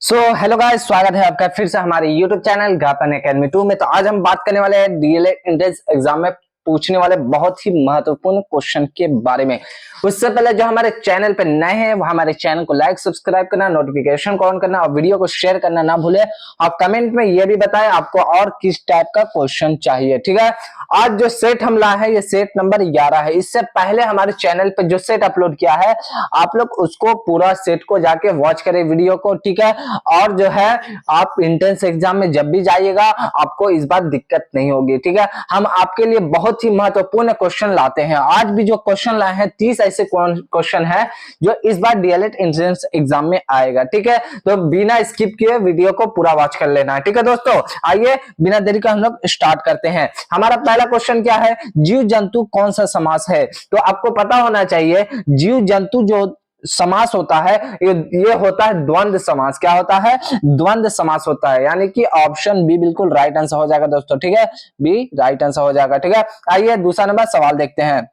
Hello guys, स्वागत है आपका फिर से हमारे YouTube चैनल गापन एकेडमी 2 में। तो आज हम बात करने वाले हैं डीएलएड एंट्रेंस एग्जाम में पूछने वाले बहुत ही महत्वपूर्ण क्वेश्चन के बारे में। उससे पहले जो हमारे चैनल पे नए हैं वो हमारे चैनल को लाइक सब्सक्राइब करना, नोटिफिकेशन को ऑन करना और वीडियो को शेयर करना ना भूले। और कमेंट में ये भी बताएं आपको और किस टाइप का क्वेश्चन चाहिए। ठीक है, आज जो सेट हम लाए हैं ये सेट नंबर 11 है। इससे पहले हमारे चैनल पे जो सेट अपलोड किया है आप लोग उसको पूरा सेट को जाके वॉच करें वीडियो को। ठीक है, और जो है आप एंट्रेंस एग्जाम में जब भी जाइएगा आपको इस बार दिक्कत नहीं होगी। ठीक है, हम आपके लिए बहुत ही महत्वपूर्ण क्वेश्चन लाते हैं। आज भी जो क्वेश्चन लाए हैं 30 ऐसे क्वेश्चन है जो इस बार डीएलएड एंट्रेंस एग्जाम में आएगा। ठीक है, तो बिना स्किप किए वीडियो को पूरा वॉच कर लेना है। ठीक है दोस्तों, आइए बिना देरी का हम लोग स्टार्ट करते हैं। हमारा पहला क्वेश्चन क्या है, जीव जंतु कौन सा समास है? तो आपको पता होना चाहिए जीव जंतु जो समास होता है ये होता है द्वंद्व समास। क्या होता है? द्वंद्व समास होता है, यानी कि ऑप्शन बी बिल्कुल राइट आंसर हो जाएगा दोस्तों। ठीक है, बी राइट आंसर हो जाएगा। ठीक है, आइए दूसरा नंबर सवाल देखते हैं।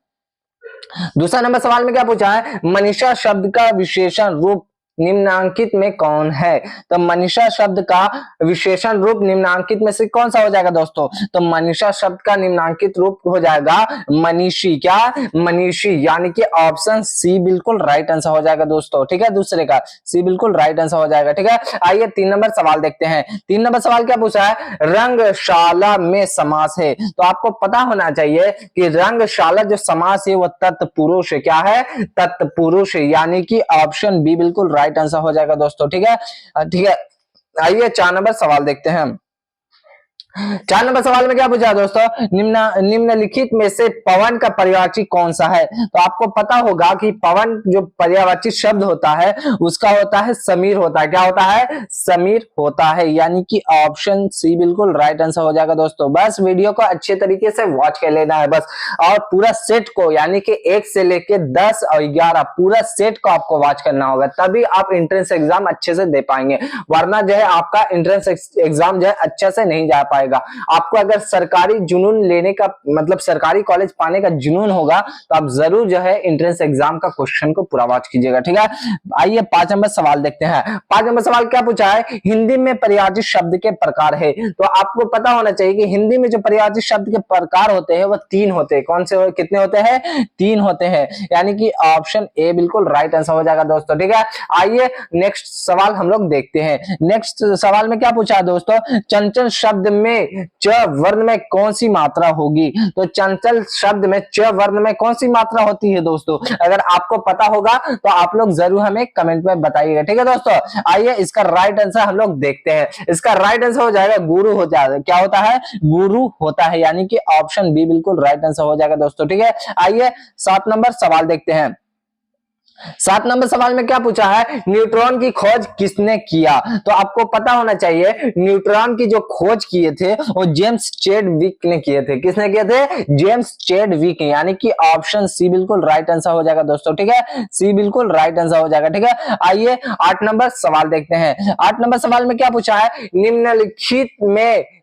दूसरा नंबर सवाल में क्या पूछा है, मनीषा शब्द का विशेषण रूप निम्नांकित में कौन है? तो मनीषा शब्द का विशेषण रूप निम्नांकित में से कौन सा हो जाएगा दोस्तों? तो मनीषा शब्द का निम्नांकित रूप हो जाएगा मनीषी। क्या? मनीषी, यानी कि ऑप्शन सी बिल्कुल राइट आंसर हो जाएगा दोस्तों। ठीक है, दूसरे का सी बिल्कुल राइट आंसर हो जाएगा। ठीक है, आइए 3 नंबर सवाल देखते हैं। 3 नंबर सवाल क्या पूछा है, रंगशाला में समास है। तो आपको पता होना चाहिए कि रंगशाला जो समास है वो तत्पुरुष है। क्या है? तत्पुरुष है, यानी कि ऑप्शन बी बिल्कुल राइट आंसर हो जाएगा दोस्तों। ठीक है, ठीक है, आइए 4 नंबर सवाल देखते हैं। 4 नंबर सवाल में क्या पूछा है दोस्तों, निम्नलिखित में से पवन का पर्यायवाची कौन सा है? तो आपको पता होगा कि पवन जो पर्यायवाची शब्द होता है उसका होता है समीर होता है। क्या होता है? समीर होता है, यानी कि ऑप्शन सी बिल्कुल राइट आंसर हो जाएगा दोस्तों। बस वीडियो को अच्छे तरीके से वॉच कर लेना है बस, और पूरा सेट को यानी कि 1 से लेके 10 और 11 पूरा सेट को आपको वॉच करना होगा, तभी आप एंट्रेंस एग्जाम अच्छे से दे पाएंगे। वरना जो है आपका एंट्रेंस एग्जाम जो है अच्छे से नहीं जा पाएगा। आपको अगर सरकारी जुनून लेने का मतलब सरकारी कॉलेज पाने का जुनून होगा तो आप जरूर जो है एंट्रेंस एग्जाम का क्वेश्चन को पूरा वॉच कीजिएगा। ठीक है, आइए 5 नंबर सवाल देखते हैं। 5 नंबर सवाल क्या पूछा है, हिंदी में पर्यायवाची शब्द के प्रकार है। तो आपको पता होना चाहिए कि हिंदी में जो पर्यायवाची शब्द के प्रकार होते हैं वो 3 होते हैं। कौन से? कितने होते हैं? 3 होते हैं, यानी कि ऑप्शन ए बिल्कुल राइट आंसर हो जाएगा दोस्तों। ठीक है, आइए नेक्स्ट सवाल हम लोग देखते हैं। नेक्स्ट सवाल में क्या पूछा है दोस्तों, चंचल शब्द में च वर्ण में कौन सी मात्रा होगी? तो चंचल शब्द में च वर्ण में कौन सी मात्रा होती है दोस्तों? अगर आपको पता होगा तो आप लोग जरूर हमें कमेंट में बताइएगा। ठीक है दोस्तों, आइए इसका राइट आंसर हम लोग देखते हैं। इसका राइट आंसर हो जाएगा गुरु हो जाएगा। क्या होता है? गुरु होता है, यानी कि ऑप्शन बी बिल्कुल राइट आंसर हो जाएगा दोस्तों। ठीक है, आइए 7 नंबर सवाल देखते हैं। 7 नंबर सवाल में क्या पूछा है, न्यूट्रॉन की खोज किसने किया? तो आपको पता होना चाहिए न्यूट्रॉन की जो खोज किए थे वो जेम्स चैडविक ने किए थे। किसने किए थे? जेम्स चैडविक, यानी कि ऑप्शन सी बिल्कुल राइट आंसर हो जाएगा दोस्तों। ठीक है, सी बिल्कुल राइट आंसर हो जाएगा। ठीक है, आइए 8 नंबर सवाल देखते हैं। 8 नंबर सवाल में क्या पूछा है,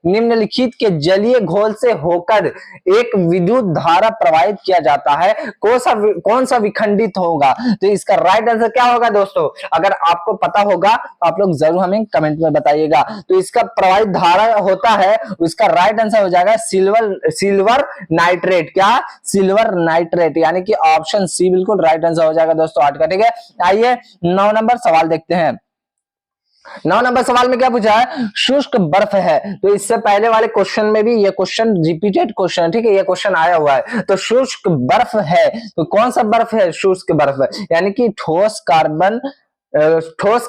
निम्नलिखित के जलीय घोल से होकर एक विद्युत धारा प्रवाहित किया जाता है, कौन सा विखंडित होगा? तो इसका राइट आंसर क्या होगा दोस्तों? अगर आपको पता होगा तो आप लोग जरूर हमें कमेंट में बताइएगा। तो इसका प्रवाहित धारा होता है, उसका राइट आंसर हो जाएगा सिल्वर नाइट्रेट। क्या? सिल्वर नाइट्रेट, यानी कि ऑप्शन सी बिल्कुल राइट आंसर हो जाएगा दोस्तों 8 का। ठीक है, आइए 9 नंबर सवाल देखते हैं। 9 नंबर सवाल में क्या पूछा है, शुष्क बर्फ है। तो इससे पहले वाले क्वेश्चन में भी ये क्वेश्चन रिपीटेड क्वेश्चन है। ठीक है, ये क्वेश्चन आया हुआ है। तो शुष्क बर्फ है तो कौन सा बर्फ है? शुष्क बर्फ, यानी कि ठोस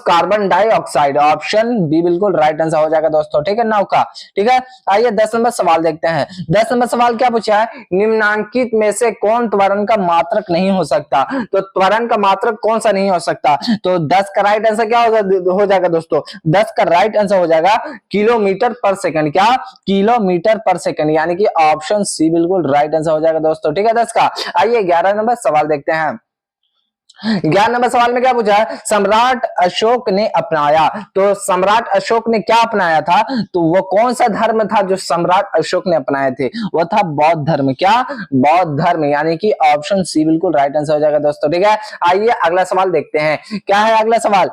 कार्बन डाइऑक्साइड, ऑप्शन बी बिल्कुल राइट आंसर हो जाएगा दोस्तों। ठीक है, 9 का। ठीक है, आइए 10 नंबर सवाल देखते हैं। 10 नंबर सवाल क्या पूछा है, निम्नांकित में से कौन त्वरण का मात्रक नहीं हो सकता? तो त्वरण का मात्रक कौन सा नहीं हो सकता? तो 10 का राइट आंसर क्या हो जाएगा दोस्तों? 10 का राइट आंसर हो जाएगा किलोमीटर पर सेकंड। क्या? किलोमीटर पर सेकंड, यानी कि ऑप्शन सी बिल्कुल राइट आंसर हो जाएगा दोस्तों। ठीक है, 10 का। आइए 11 नंबर सवाल देखते हैं। 11 नंबर सवाल में क्या पूछा है, सम्राट अशोक ने अपनाया। तो सम्राट अशोक ने क्या अपनाया था? तो वो कौन सा धर्म था जो सम्राट अशोक ने अपनाए थे? वो था बौद्ध धर्म। क्या? बौद्ध धर्म, यानी कि ऑप्शन सी बिल्कुल राइट आंसर हो जाएगा दोस्तों। ठीक है, आइए अगला सवाल देखते हैं। क्या है अगला सवाल,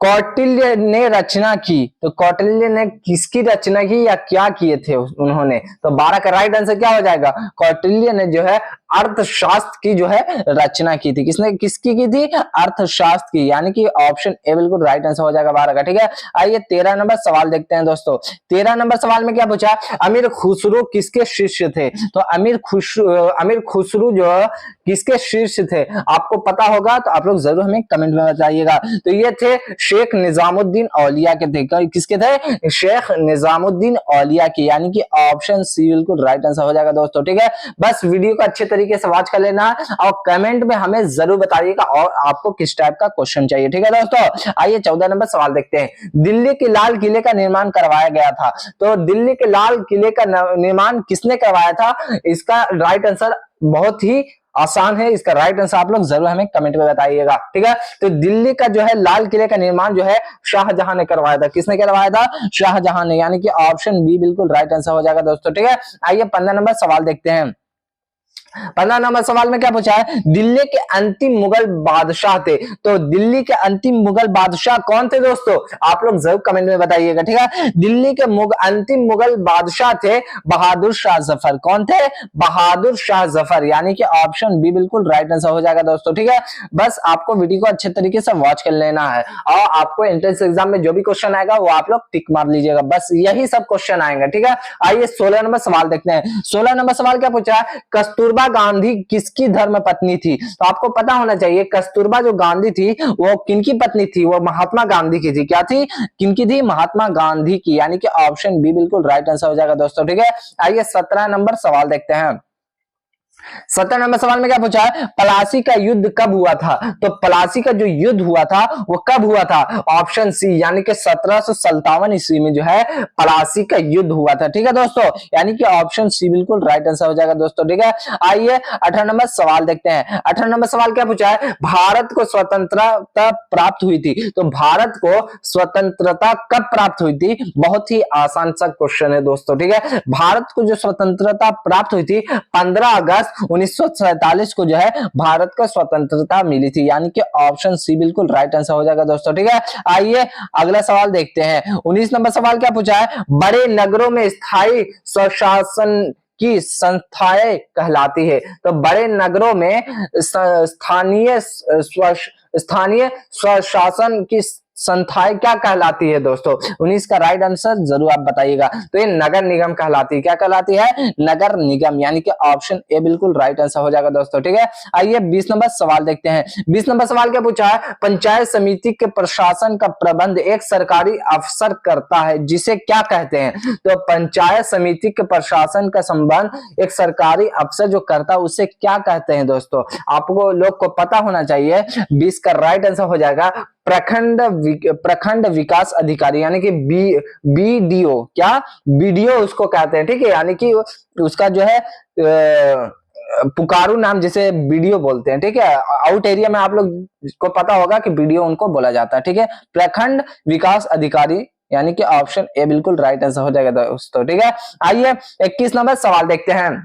कौटिल्य ने रचना की, तो कौटिल्य ने किसकी रचना की या क्या किए थे उन्होंने? तो 12 का राइट आंसर क्या हो जाएगा? कौटिल्य ने जो है अर्थशास्त्र की जो है रचना की थी। किसने किसकी की थी? अर्थशास्त्र की, यानी कि ऑप्शन ए बिल्कुल राइट आंसर हो जाएगा 12 का। ठीक है, आइए 13 नंबर सवाल देखते हैं दोस्तों। 13 नंबर सवाल में क्या पूछा? अमीर खुसरो किसके शिष्य थे? तो अमीर खुसरो जो किसके शिष्य थे? आपको पता होगा तो आप लोग जरूर हमें कमेंट में बताइएगा। तो ये थे शेख निजामुद्दीन औलिया के थे। किसके थे? शेख निजामुद्दीन औलिया की, यानी कि ऑप्शन सी बिल्कुल राइट आंसर हो जाएगा दोस्तों। ठीक है, बस वीडियो को अच्छे तरीके से वॉच कर लेना और कमेंट में हमें जरूर बताइएगा और आपको किस टाइप का क्वेश्चन चाहिए। ठीक है दोस्तों, आइए 14 नंबर सवाल देखते हैं। दिल्ली के लाल किले का निर्माण करवाया गया था, तो दिल्ली के लाल किले का निर्माण किसने करवाया था? इसका राइट आंसर बहुत ही आसान है, इसका राइट आंसर आप लोग जरूर हमें कमेंट में बताइएगा। ठीक है, तो दिल्ली का जो है लाल किले का निर्माण जो है शाहजहां ने करवाया था। किसने करवाया था? शाहजहां ने, यानी कि ऑप्शन बी बिल्कुल राइट आंसर हो जाएगा दोस्तों। ठीक है, आइए 15 नंबर सवाल देखते हैं। 15 नंबर सवाल में क्या पूछा है? दिल्ली के अंतिम मुगल बादशाह थे, तो दिल्ली के अंतिम मुगल बादशाह कौन थे दोस्तों? आप लोग जरूर कमेंट में बताइएगा। ठीक है, दिल्ली के अंतिम मुगल बादशाह थे बहादुर शाह जफर। कौन थे? बहादुर शाह जफर, यानी कि ऑप्शन बी बिल्कुल राइट आंसर हो जाएगा दोस्तों। ठीक है, बस आपको वीडियो को अच्छे तरीके से वॉच कर लेना है और आपको एंट्रेंस एग्जाम में जो भी क्वेश्चन आएगा वो आप लोग टिक मार लीजिएगा, बस यही सब क्वेश्चन आएंगे। ठीक है, आइए 16 नंबर सवाल देखते हैं। 16 नंबर सवाल क्या पूछा है? कस्तूरबा गांधी किसकी धर्म पत्नी थी? तो आपको पता होना चाहिए कस्तूरबा जो गांधी थी वो किनकी पत्नी थी? वो महात्मा गांधी की थी। क्या थी? किनकी थी? महात्मा गांधी की, यानी कि ऑप्शन बी बिल्कुल राइट आंसर हो जाएगा दोस्तों। ठीक है, आइए 17 नंबर सवाल देखते हैं। 17 नंबर सवाल में क्या पूछा है? प्लासी का युद्ध कब हुआ था? तो प्लासी का जो युद्ध हुआ था वो कब हुआ था? ऑप्शन सी, यानी कि 1757 ईस्वी में जो है प्लासी का युद्ध हुआ था। ठीक है दोस्तों, यानी कि ऑप्शन सी बिल्कुल राइट आंसर हो जाएगा दोस्तों। ठीक है, आइए 18 नंबर सवाल देखते हैं। 18 नंबर सवाल क्या पूछा है? भारत को स्वतंत्रता प्राप्त हुई थी, तो भारत को स्वतंत्रता कब प्राप्त हुई थी? बहुत ही आसान सा क्वेश्चन है दोस्तों। ठीक है, भारत को जो स्वतंत्रता प्राप्त हुई थी 15 अगस्त 1947 को जो है भारत को स्वतंत्रता मिली थी, यानी कि ऑप्शन सी बिल्कुल राइट आंसर हो जाएगा दोस्तों। ठीक है, आइए अगला सवाल देखते हैं। 19 नंबर सवाल क्या पूछा है? बड़े नगरों में स्थायी स्वशासन की संस्थाएं कहलाती है, तो बड़े नगरों में स्थानीय स्वशासन की संस्थाएं क्या कहलाती है दोस्तों? 19 का राइट आंसर जरूर आप बताइएगा। तो ये नगर निगम कहलाती है। क्या कहलाती है? नगर निगम, यानी कि ऑप्शन ए बिल्कुल राइट आंसर हो जाएगा दोस्तों। ठीक है, आइए 20 नंबर सवाल देखते हैं। 20 नंबर सवाल क्या पूछा है? पंचायत समिति के प्रशासन का प्रबंध एक सरकारी अफसर करता है, जिसे क्या कहते हैं? तो पंचायत समिति के प्रशासन का संबंध एक सरकारी अफसर जो करता है उसे क्या कहते हैं दोस्तों? आपको लोग को पता होना चाहिए। 20 का राइट आंसर हो जाएगा प्रखंड विकास अधिकारी, यानी कि बीडीओ। क्या? बीडीओ उसको कहते हैं। ठीक है, यानी कि उसका जो है पुकारू नाम जिसे बीडीओ बोलते हैं। ठीक है, आउट एरिया में आप लोग को पता होगा कि बीडीओ उनको बोला जाता है। ठीक है, प्रखंड विकास अधिकारी, यानी कि ऑप्शन ए बिल्कुल राइट आंसर हो जाएगा दोस्तों। ठीक है, आइए 21 नंबर सवाल देखते हैं।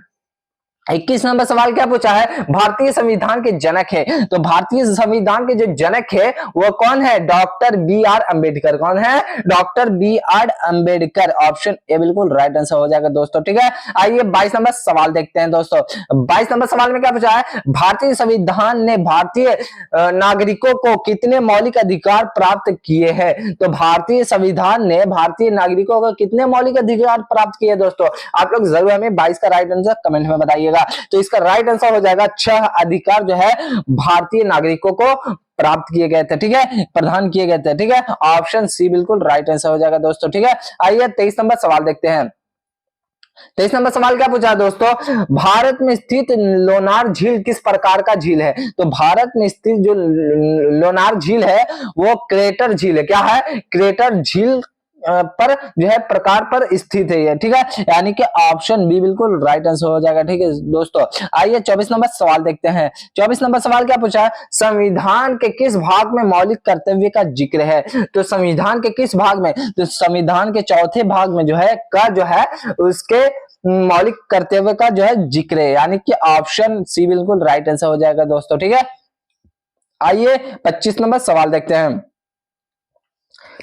21 नंबर सवाल क्या पूछा है? भारतीय संविधान के जनक है, तो भारतीय संविधान के जो जनक है वो कौन है? Doctor B R Ambedkar. कौन है? Doctor B R Ambedkar, option A बिल्कुल राइट आंसर हो जाएगा दोस्तों। ठीक है, आइए 22 नंबर सवाल देखते हैं दोस्तों। 22 नंबर सवाल में क्या पूछा है? भारतीय संविधान ने भारतीय नागरिकों को कितने मौलिक अधिकार प्राप्त किए हैं? तो भारतीय संविधान ने भारतीय नागरिकों को कितने मौलिक अधिकार प्राप्त किए दोस्तों? आप लोग जरूर हमें 22 का राइट आंसर कमेंट में बताइए। तो इसका राइट आंसर हो जाएगा 6 अधिकार जो है भारतीय नागरिकों को प्राप्त किए गए थे। ठीक है, प्रदान किए गए थे। ठीक है, ऑप्शन सी बिल्कुल राइट आंसर हो जाएगा दोस्तों। ठीक है, आइए 23 नंबर सवाल देखते हैं। 23 नंबर सवाल क्या पूछा दोस्तों? भारत में स्थित लोनार झील किस प्रकार का झील है? तो भारत में स्थित जो लोनार झील है वो क्रेटर झील है। क्या है? क्रेटर झील पर जो है प्रकार पर स्थित है ये। ठीक है, यानी कि ऑप्शन बी बिल्कुल राइट आंसर हो जाएगा। ठीक है दोस्तों, आइए 24 नंबर सवाल देखते हैं। 24 नंबर सवाल क्या पूछा है? संविधान के किस भाग में मौलिक कर्तव्य का जिक्र है? तो संविधान के किस भाग में? तो संविधान के चौथे भाग में जो है उसके मौलिक कर्तव्य का जो है जिक्र है, यानी कि ऑप्शन सी बिल्कुल राइट आंसर हो जाएगा दोस्तों। ठीक है, आइए 25 नंबर सवाल देखते हैं।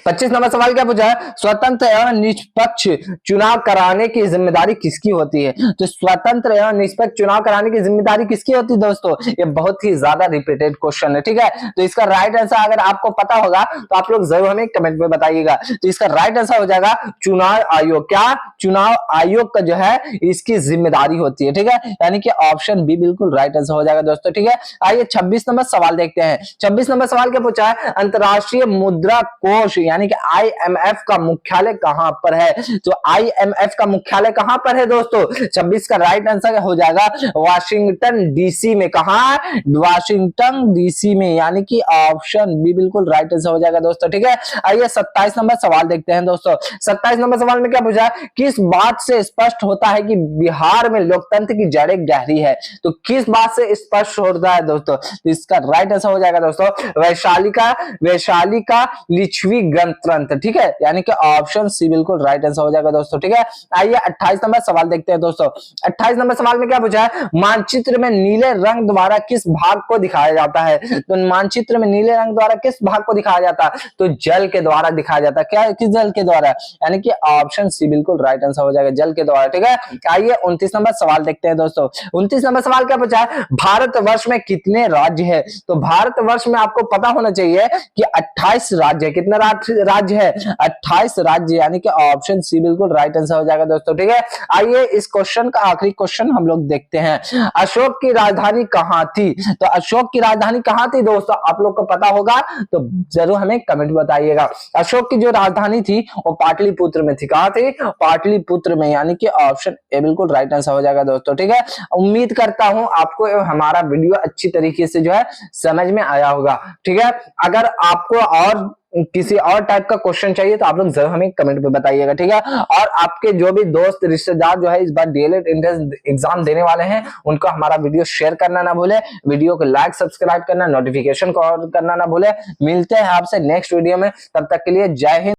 25 नंबर सवाल क्या पूछा है, स्वतंत्र एवं निष्पक्ष चुनाव कराने की जिम्मेदारी किसकी होती है। तो स्वतंत्र एवं निष्पक्ष चुनाव कराने की जिम्मेदारी किसकी होती है दोस्तों, ये बहुत ही ज्यादा रिपीटेड क्वेश्चन है, ठीक है। तो इसका राइट आंसर अगर आपको पता होगा तो आप लोग जरूर हमें कमेंट में बताइएगा। तो इसका राइट आंसर हो जाएगा चुनाव आयोग। क्या, चुनाव आयोग का जो है इसकी जिम्मेदारी होती है, ठीक है, यानी कि ऑप्शन बी बिल्कुल राइट आंसर हो जाएगा दोस्तों, ठीक है। आइए 26 नंबर सवाल देखते हैं। 26 नंबर सवाल क्या पूछा है, अंतरराष्ट्रीय मुद्रा कोष यानी कि IMF का मुख्यालय कहां पर है। तो IMF का मुख्यालय कहां पर है दोस्तों, 26 का राइट आंसर हो जाएगा वाशिंगटन DC में। कहां, वाशिंगटन DC में, यानी कि ऑप्शन बी बिल्कुल राइट आंसर हो जाएगा दोस्तों, ठीक है। आइए 27 नंबर सवाल देखते हैं दोस्तों। 27 नंबर सवाल में क्या पूछा है, किस बात से स्पष्ट होता है कि बिहार में लोकतंत्र की जड़ें गहरी है। तो किस बात से स्पष्ट होता है दोस्तों, तो इसका राइट आंसर हो जाएगा दोस्तों वैशाली का लिच्छवी गणतंत्र, ठीक है, यानी कि ऑप्शन सी बिल्कुल राइट आंसर हो जाएगा दोस्तों, ठीक है। आइए 28 नंबर सवाल देखते हैं दोस्तों। 28 नंबर सवाल में क्या पूछा है, मानचित्र में नीले रंग द्वारा किस भाग को दिखाया जाता है। तो मानचित्र में नीले रंग द्वारा किस भाग को दिखाया जाता है, तो जल के द्वारा दिखाया जाता है। क्या, किस जल के द्वारा, यानी कि ऑप्शन सी बिल्कुल राइट आंसर हो जाएगा, जल के द्वारा, ठीक है। आइए 29 नंबर सवाल देखते हैं दोस्तों। 29 नंबर सवाल क्या पूछा है, भारतवर्ष में कितने राज्य है। तो भारतवर्ष में आपको पता होना चाहिए कि 28 राज्य है। कितने राज्य है, 28 राज्य, यानी कि ऑप्शन सी बिल्कुल राइट आंसर हो जाएगा दोस्तों, ठीक है। आइए इस क्वेश्चन का आखिरी क्वेश्चन हम लोग देखते हैं, अशोक की राजधानी कहां थी। तो अशोक की राजधानी कहां थी दोस्तों, आप लोग को पता होगा तो जरूर हमें कमेंट बताइएगा। अशोक की जो राजधानी थी वो पाटलिपुत्र में थी। कहां थी, पाटलिपुत्र में, यानी कि ऑप्शन ए बिल्कुल राइट आंसर हो जाएगा दोस्तों, ठीक है। उम्मीद करता हूं आपको हमारा वीडियो अच्छी तरीके से जो है समझ में आया होगा, ठीक है। अगर आपको और किसी और टाइप का क्वेश्चन चाहिए तो आप लोग जरूर हमें कमेंट में बताइएगा, ठीक है। और आपके जो भी दोस्त रिश्तेदार जो है इस बार डीएलएड एंट्रेंस एग्जाम देने वाले हैं उनको हमारा वीडियो शेयर करना ना भूले, वीडियो को लाइक सब्सक्राइब करना, नोटिफिकेशन को ऑन करना ना भूले। मिलते हैं आपसे नेक्स्ट वीडियो में, तब तक के लिए जय हिंद।